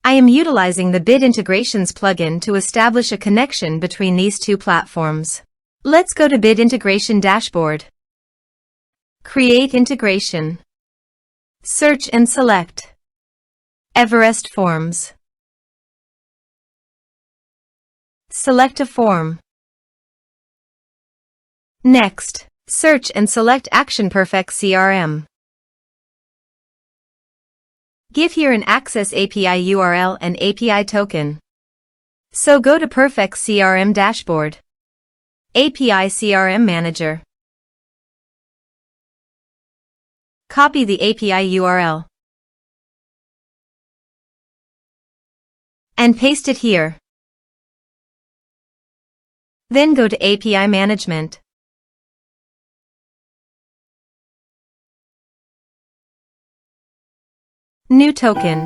I am utilizing the Bit Integrations plugin to establish a connection between these two platforms. Let's go to Bit Integration Dashboard. Create integration. Search and select Everest Forms. Select a form. Next, search and select Action Perfex CRM. Give here an Access API URL and API token. So go to Perfex CRM Dashboard. API CRM Manager. Copy the API URL and paste it here. Then go to API Management. New token.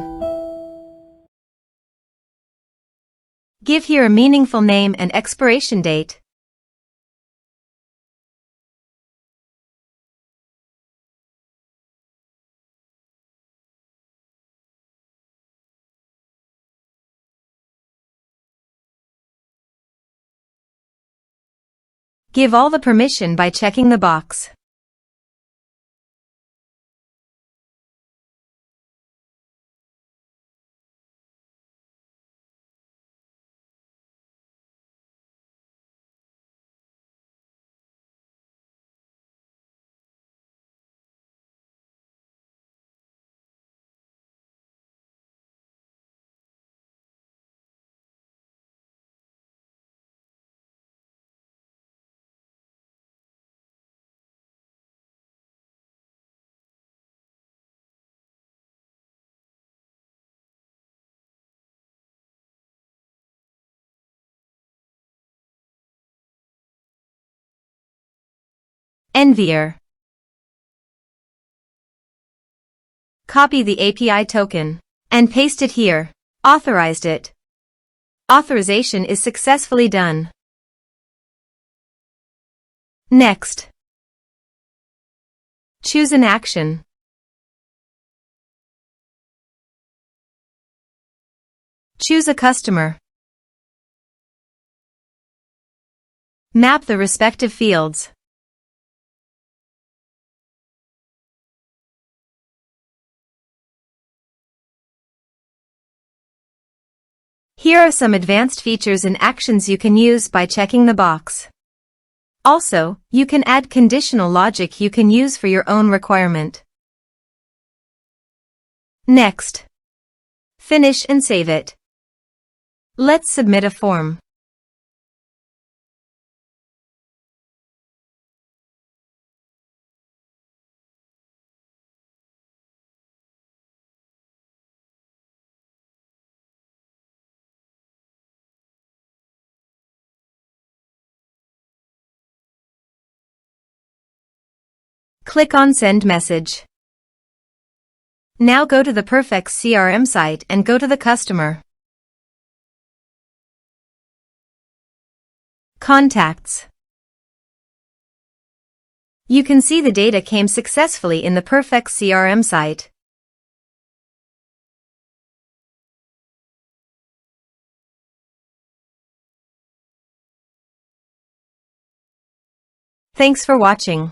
Give here a meaningful name and expiration date. Give all the permission by checking the box. Envier. Copy the API token and paste it here. Authorized it. Authorization is successfully done. Next, choose an action. Choose a customer. Map the respective fields. Here are some advanced features and actions you can use by checking the box. Also, you can add conditional logic you can use for your own requirement. Next, finish and save it. Let's submit a form. Click on Send Message. Now go to the Perfex CRM site and go to the customer. Contacts. You can see the data came successfully in the Perfex CRM site. Thanks for watching.